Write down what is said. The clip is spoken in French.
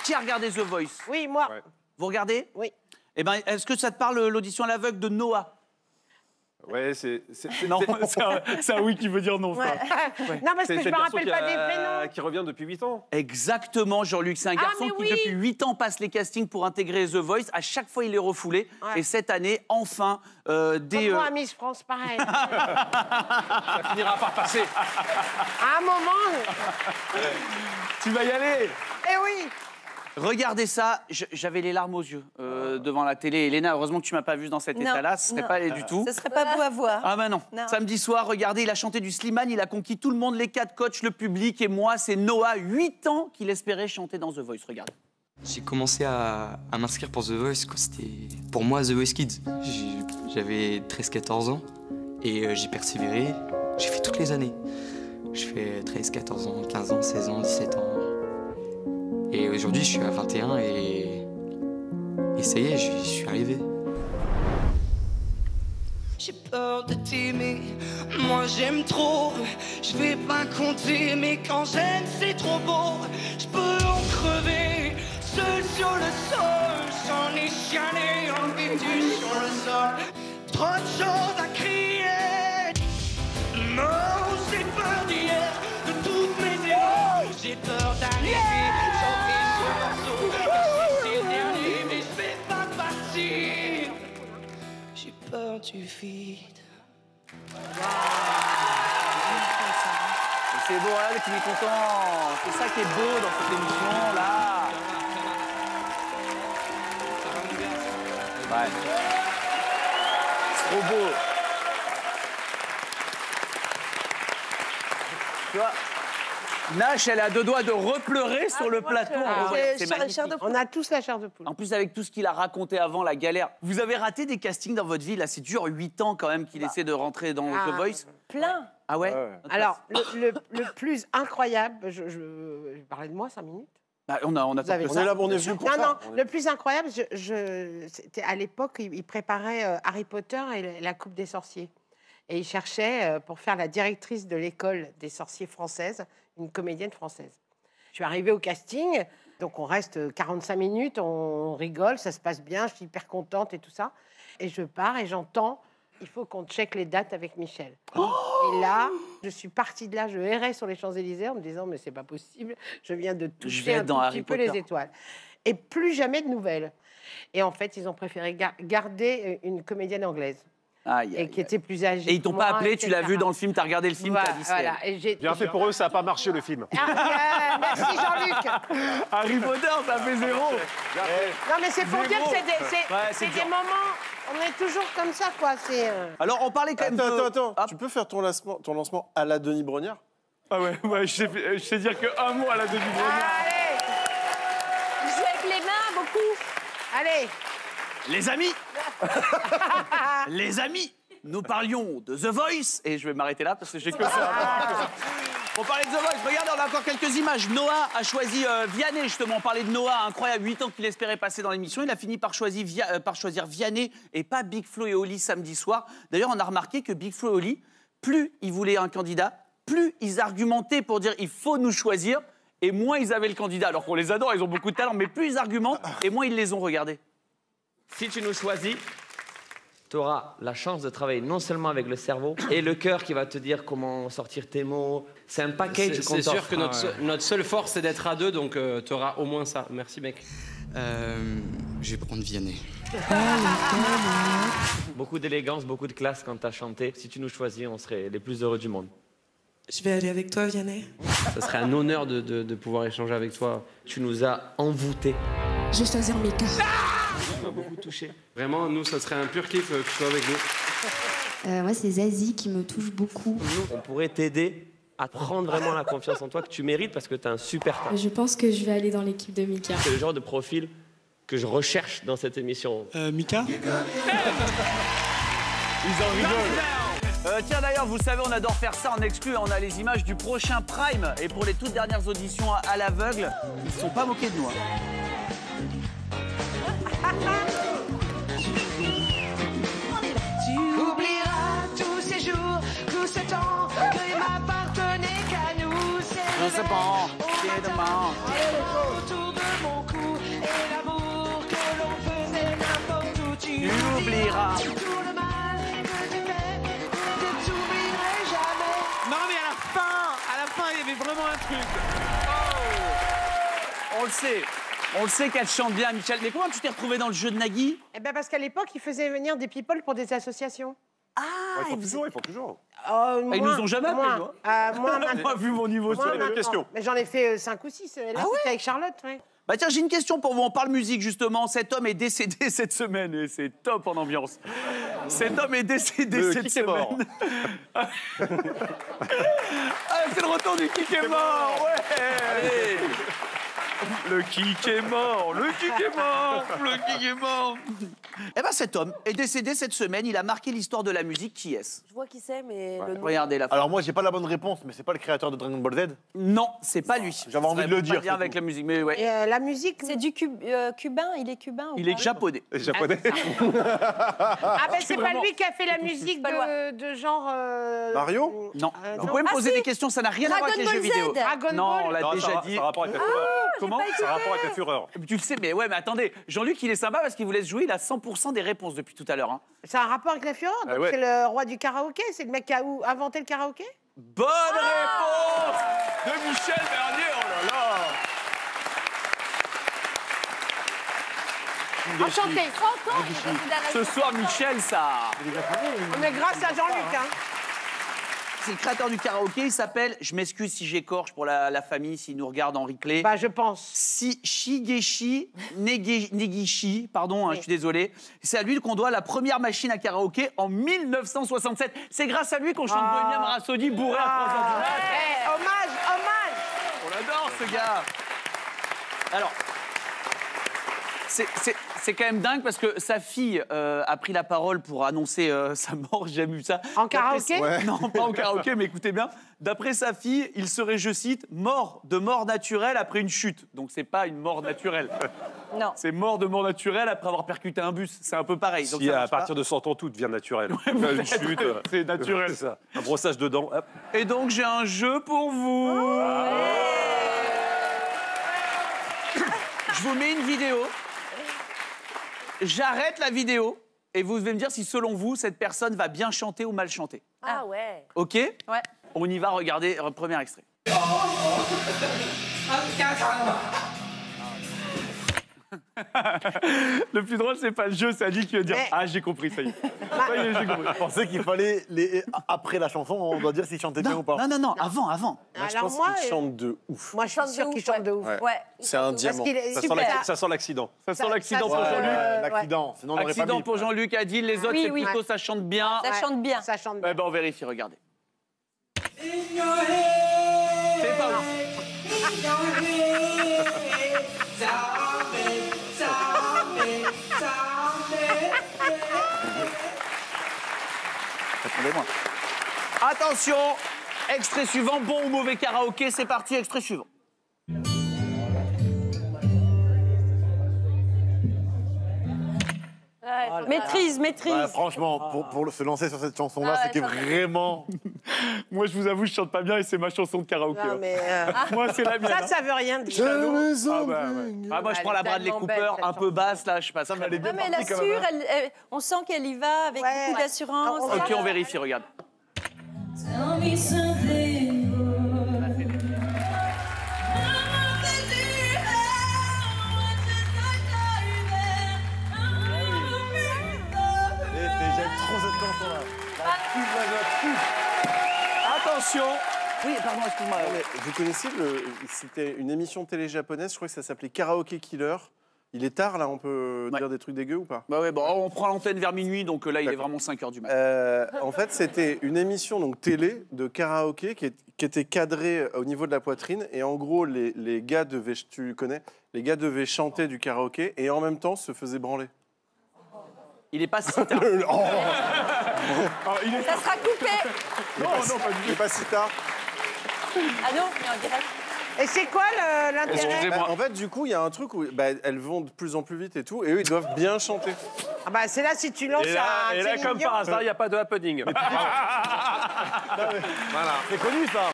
Qui a regardé The Voice? Oui, moi. Ouais. Vous regardez? Oui. Eh ben, est-ce que ça te parle l'audition à l'aveugle de Noah? Ouais, c'est Non, c'est un oui qui veut dire non. Ouais. Non, parce que je me rappelle pas des prénoms. qui revient depuis 8 ans. Exactement, Jean-Luc. C'est un garçon mais qui, oui. depuis 8 ans, passe les castings pour intégrer The Voice. À chaque fois, il est refoulé. Ouais. Et cette année, enfin, Comme des... moi, à Miss France, pareil. Ça finira par passer. À un moment... Tu vas y aller. Eh oui. Regardez ça, j'avais les larmes aux yeux devant la télé. Elena, heureusement que tu m'as pas vu dans cet Non, état-là, ce serait non. pas allé du tout. Ce serait pas beau à voir. Ah ben non. Non. Samedi soir, regardez, il a chanté du Slimane, il a conquis tout le monde, les 4 coachs, le public et moi. C'est Noah, 8 ans qu'il espérait chanter dans The Voice. Regarde. J'ai commencé à m'inscrire pour The Voice quand c'était, pour moi, The Voice Kids. J'avais 13-14 ans et j'ai persévéré. J'ai fait toutes les années. Je fais 13, 14 ans, 15 ans, 16 ans, 17 ans. Et aujourd'hui, je suis à 21 et ça y est, j'y suis arrivé. J'ai peur de t'aimer, moi j'aime trop. Je vais pas compter, mais quand j'aime c'est trop beau. Je peux en crever, seul sur le sol. J'en ai chialé en vétu sur le sol. Trop de choses à crier. Non, j'ai peur d'hier, de toutes mes erreurs. J'ai peur d'arriver, chanter ce morceau. C'est le dernier, mais je vais pas partir. J'ai peur du vide. C'est beau, regarde qu'il est content. C'est ça qui est beau dans cette émission, là. Ouais. C'est trop beau. Tu vois, Nash, elle a 2 doigts de repleurer sur le plateau. C'est magnifique. On a tous la chair de poule. En plus, avec tout ce qu'il a raconté avant, la galère. Vous avez raté des castings dans votre vie, là, c'est dur, 8 ans quand même qu'il essaie de rentrer dans The Voice. Plein. Ah ouais, Alors, le plus incroyable, je parlais de moi 5 minutes. Bah, on a Vous avez On est là, on est venu pour ça. Non, le plus incroyable, c'était à l'époque, il préparait Harry Potter et la Coupe des sorciers. Et il cherchait pour faire la directrice de l'école des sorciers française, une comédienne française. Je suis arrivée au casting, donc on reste 45 minutes, on rigole, ça se passe bien, je suis hyper contente et tout ça. Et je pars et j'entends, il faut qu'on check les dates avec Michel. Et là, je suis partie de là, je errais sur les Champs-Élysées en me disant, mais c'est pas possible, je viens de toucher un tout petit peu les étoiles. Et plus jamais de nouvelles. Et en fait, ils ont préféré garder une comédienne anglaise. Et qui était plus âgée. Et ils t'ont pas appelé, tu l'as vu dans le film, t'as regardé le film, voilà, t'as dit voilà. Et Bien fait pour eux, ça n'a pas marché le film. Merci Jean-Luc. Harry Potter, ça fait 0. Non mais c'est pour dire que c'est des moments, on est toujours comme ça quoi. Alors on parlait quand même Attends, tu peux faire ton lancement à la Denis Brognard? Ah ouais, je sais dire qu'un mot à la Denis Brognard. Allez, Je joue avec les mains beaucoup. allez. Les amis, nous parlions de The Voice, et je vais m'arrêter là parce que j'ai que ça. On parlait de The Voice, regardez, on a encore quelques images. Noah a choisi Vianney, justement, on parlait de Noah, incroyable, 8 ans qu'il espérait passer dans l'émission. Il a fini par choisir Vianney et pas Big Flo et Oli samedi soir. D'ailleurs, on a remarqué que Big Flo et Oli, plus ils voulaient un candidat, plus ils argumentaient pour dire il faut nous choisir, et moins ils avaient le candidat. Alors qu'on les adore, ils ont beaucoup de talent, mais plus ils argumentent, et moins ils les ont regardés. Si tu nous choisis, tu auras la chance de travailler non seulement avec le cerveau et le cœur qui va te dire comment sortir tes mots. C'est un package qu'on t'offre. C'est sûr que notre seule force, c'est d'être à 2, donc tu auras au moins ça. Merci, mec. Je vais prendre Vianney. Beaucoup d'élégance, beaucoup de classe quand tu as chanté. Si tu nous choisis, on serait les plus heureux du monde. Je vais aller avec toi, Vianney. Ça serait un honneur de pouvoir échanger avec toi. Tu nous as envoûtés. Je vais choisir Mika. Tu m'as beaucoup touché. Vraiment, nous, ça serait un pur kiff que tu sois avec nous. Moi, c'est Zazie qui me touche beaucoup. Nous, on pourrait t'aider à prendre vraiment la confiance en toi que tu mérites parce que tu as un super talent. Je pense que je vais aller dans l'équipe de Mika. C'est le genre de profil que je recherche dans cette émission. Mika Ils en rigolent. Tiens d'ailleurs, vous savez, on adore faire ça en exclu. On a les images du prochain Prime. Et pour les toutes dernières auditions à l'aveugle, ils ne se sont pas moqués de nous. Tu oublieras tous ces jours, tout ce temps que m'appartenait qu'à nous. Je sais pas, c'est demain. Autour de mon cou. Torah. Non, mais à la fin, il y avait vraiment un truc. On le sait qu'elle chante bien, Michel. Mais comment tu t'es retrouvée dans le jeu de Nagui? Eh ben parce qu'à l'époque, ils faisaient venir des people pour des associations. Ils font toujours. Ils nous ont jamais appelés, moi. moi. Moi, vu mon niveau sur les questions. Mais j'en ai fait 5 ou 6. Là, c'était avec Charlotte, ouais. Bah tiens, j'ai une question pour vous. On parle musique, justement. Cet homme est décédé cette semaine et c'est top en ambiance. Cet homme est décédé cette semaine. Ah, c'est le retour du kick est mort. Ouais, allez. Le kick est mort, le kick est mort, le kick est mort. Eh ben cet homme est décédé cette semaine. Il a marqué l'histoire de la musique. Qui est-ce? Je vois qui c'est, mais le nom. Regardez la. Alors moi, j'ai pas la bonne réponse, mais c'est pas le créateur de Dragon Ball Z? Non, c'est pas lui. J'avais envie de le dire. Pas bien avec la musique, mais ouais. Et la musique, C'est du cubain, il est cubain ou Il pas est japonais. Japonais. ah ben c'est pas vraiment- lui qui a fait la musique Pas loin. de genre. Mario? Non. Vous non. pouvez me Ah, poser si. des questions, ça n'a rien à voir avec les Dragon jeux Ball Z. vidéo. Dragon Non, on Ball. l'a déjà dit. Ça a rapport avec la fureur. Comment? Ça a rapport avec la fureur. Tu le sais, mais ouais, mais attendez, Jean-Luc, il est sympa parce qu'il vous laisse jouer, il a 100% des réponses depuis tout à l'heure. Hein. C'est un rapport avec la fureur. Donc ouais. c'est le roi du karaoké. C'est le mec qui a inventé le karaoké. Bonne réponse de Michel Bernier, oh là là. Enchanté. 30 ans, il est dans la- Ce soir, Michel, ça... On est grâce à Jean-Luc. Hein. C'est le créateur du karaoké, il s'appelle, je m'excuse si j'écorche pour la famille, s'il nous regarde en replay. Bah je pense. Shigeshi Negishi, pardon, hein, je suis désolé. C'est à lui qu'on doit la première machine à karaoké en 1967. C'est grâce à lui qu'on chante Bohemian Rhapsody bourré à 3h du mat. Eh, hommage. On adore ce gars. Alors, c'est quand même dingue parce que sa fille a pris la parole pour annoncer sa mort. J'ai jamais vu ça. En karaoké? Ouais. Non, pas en karaoké, mais écoutez bien. D'après sa fille, il serait, je cite, mort de mort naturelle après une chute. Donc c'est pas une mort naturelle. Non. C'est mort de mort naturelle après avoir percuté un bus. C'est un peu pareil. Donc Si ça à marche pas. partir de 100 ans, tout devient naturel. Une peut-être. chute, C'est naturel. C'est ça. Un brossage de dents. Hop. Et donc j'ai un jeu pour vous. Je vous mets une vidéo. J'arrête la vidéo et vous devez me dire si, selon vous, cette personne va bien chanter ou mal chanter. Ah ouais. OK? Ouais. On y va, regardez, premier extrait. Le plus drôle, c'est pas le jeu, c'est Adi qui va dire « Ah, j'ai compris, ça y est. Ça y est, j'ai compris. » Je pensais qu'il fallait, après la chanson, on doit dire s'il chantait bien ou pas. Non, avant. Moi, je Alors pense moi, qu'il chante de ouf. moi je suis sûre qu'il chante de ouf. Ouais. C'est un diamant. qu'il est Ça super. sent l'accident. Ça sent l'accident ça pour sent- Jean-Luc. L'accident, sinon on n'aurait pas Accident mis. pour Jean-Luc, Adil. Les autres, Oui, c'est oui. plutôt ça chante bien. Ça chante bien. Ça chante Eh bien. ben, on vérifie, regardez. C'est pas ouf. Répondez-moi. Attention, extrait suivant, bon ou mauvais karaoké, c'est parti, extrait suivant. Ouais. Maîtrise. Ouais, franchement, pour se lancer sur cette chanson-là, Ah ouais, c'était ça- vraiment. Moi, je vous avoue, je chante pas bien et c'est ma chanson de karaoké. Non, mais Moi, c'est la mienne. ça veut rien dire. Ah, bah, ouais. Ah, moi, je Elle prends la est Bradley tellement Cooper, belle, un cette peu chanson. basse, là, je sais pas. Ça, Non, mais elle assure, on sent qu'elle y va avec Ouais. beaucoup d'assurance. Ok, on vérifie, regarde. J'aime trop cette chanson-là. Attention. Oui, pardon, excuse-moi. Vous connaissez c'était une émission télé japonaise, je crois que ça s'appelait Karaoke Killer. Il est tard, là, on peut dire des trucs dégueux ou pas? Bah ouais, bon, on prend l'antenne vers minuit, donc là, il est vraiment 5h du matin. En fait, c'était une émission donc télé de karaoké qui était cadrée au niveau de la poitrine. Et en gros, les gars devaient, tu connais, les gars devaient chanter du karaoké et en même temps se faisaient branler. Il est pas si tard. Ça sera coupé. Non, il n'est pas si tard. Ah non, mais en direct. Et c'est quoi l'intérêt? Bah, en fait, du coup, il y a un truc où elles vont de plus en plus vite et tout, et eux, ils doivent bien chanter. Ah bah c'est là si tu lances Et là, un et là Céline comme Dion. par hasard, il n'y a pas de happening. Voilà. C'est connu ça.